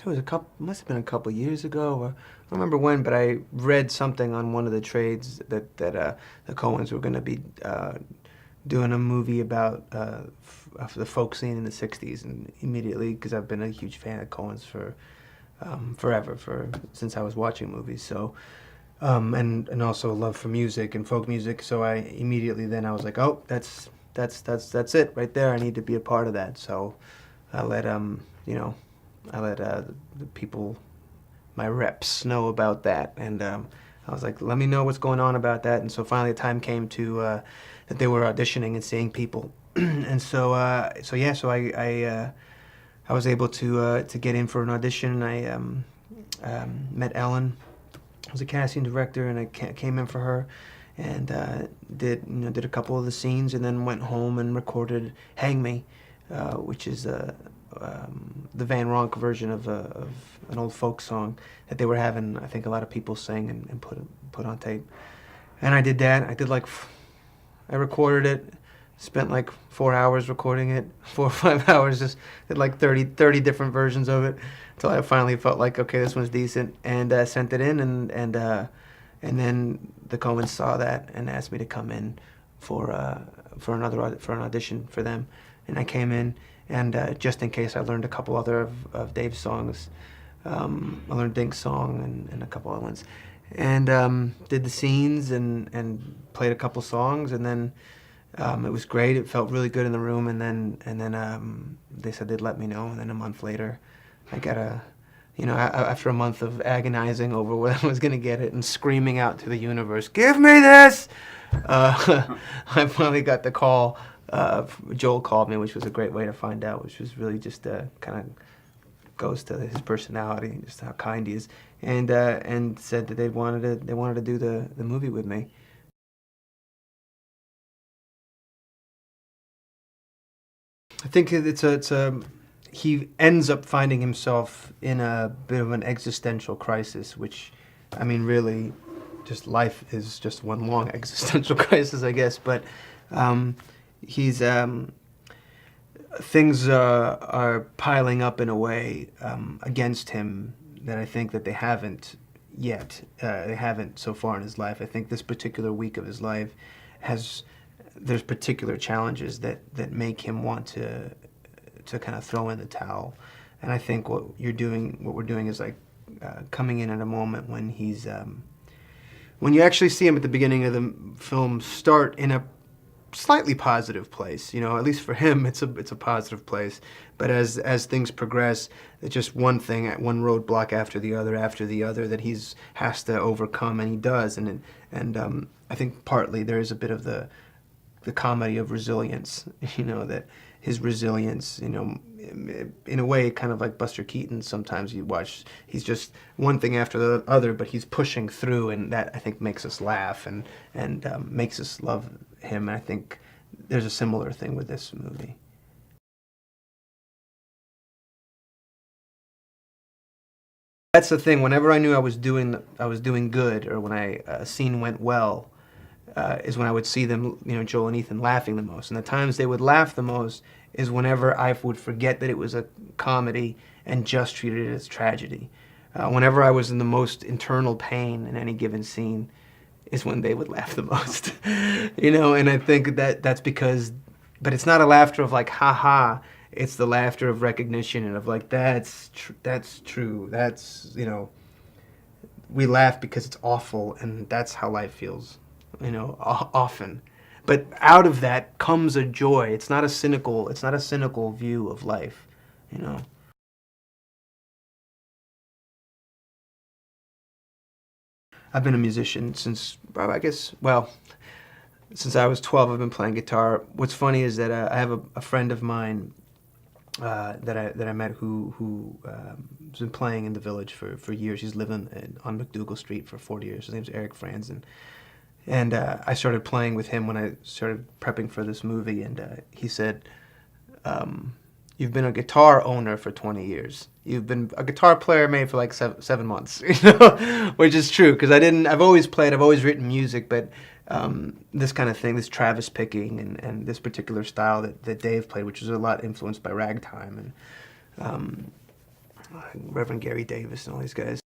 it was must have been a couple years ago, or I don't remember when, but I read something on one of the trades that the Coens were going to be doing a movie about the folk scene in the '60s, and immediately, because I've been a huge fan of Coens for forever, since I was watching movies, so and also a love for music and folk music, so I immediately then I was like, oh, that's it right there. I need to be a part of that. So I let you know, I let the people, my reps, know about that, and I was like, let me know what's going on about that. And so finally, the time came to that they were auditioning and seeing people, and so yeah, so I was able to get in for an audition. I met Ellen, who was a casting director, and I came in for her, and did a couple of the scenes, and then went home and recorded "Hang Me," which is the Van Ronk version of an old folk song that they were having, I think, a lot of people sing and put on tape. And I did that. I recorded it, spent like 4 hours recording it, 4 or 5 hours, just did like 30 different versions of it, until I finally felt like, okay, this one's decent, and sent it in, and then the Coens saw that and asked me to come in for an audition for them, and I came in, and just in case, I learned a couple other of Dave's songs. I learned Dink's song and a couple other ones, and did the scenes and played a couple songs, and then it was great. It felt really good in the room, and then they said they'd let me know, and then a month later, I got after a month of agonizing over whether I was going to get it and screaming out to the universe, "Give me this!" I finally got the call. Joel called me, which was a great way to find out, which was really just kind of goes to his personality and just how kind he is, and said that they wanted to do the movie with me. I think he ends up finding himself in a bit of an existential crisis, which, I mean, really, just life is just one long existential crisis, I guess. But he's things are piling up in a way against him that I think that they haven't yet. They haven't so far in his life. I think this particular week of his life there's particular challenges that make him want to kind of throw in the towel. And I think what we're doing is like coming in at a moment when he's when you actually see him at the beginning of the film start in a slightly positive place, at least for him, it's a positive place. But as things progress, it's just one roadblock after the other that he's has to overcome, and he does. And I think partly there is a bit of the comedy of resilience, that his resilience, in a way, kind of like Buster Keaton. Sometimes you watch, he's just one thing after the other, but he's pushing through, and that, I think, makes us laugh and makes us love him. And I think there's a similar thing with this movie. That's the thing. Whenever I knew I was doing good, or when a scene went well, is when I would see them, Joel and Ethan, laughing the most. And the times they would laugh the most is whenever I would forget that it was a comedy and just treated it as tragedy. Whenever I was in the most internal pain in any given scene is when they would laugh the most. And I think that's because, but it's not a laughter of like, ha ha. It's the laughter of recognition and of like, that's true. We laugh because it's awful, and that's how life feels, often. But out of that comes a joy. It's not a cynical view of life. I've been a musician since, I guess, well, since I was 12. I've been playing guitar. What's funny is that I have a friend of mine that I met who has been playing in the Village for years. He's living on McDougal Street for 40 years. His name's Eric Franzen. And I started playing with him when I started prepping for this movie, and he said, you've been a guitar owner for 20 years. You've been a guitar player maybe for like 7 months, which is true, because I've always played, I've always written music, but this kind of thing, this Travis picking and this particular style that Dave played, which was a lot influenced by ragtime, and Reverend Gary Davis and all these guys.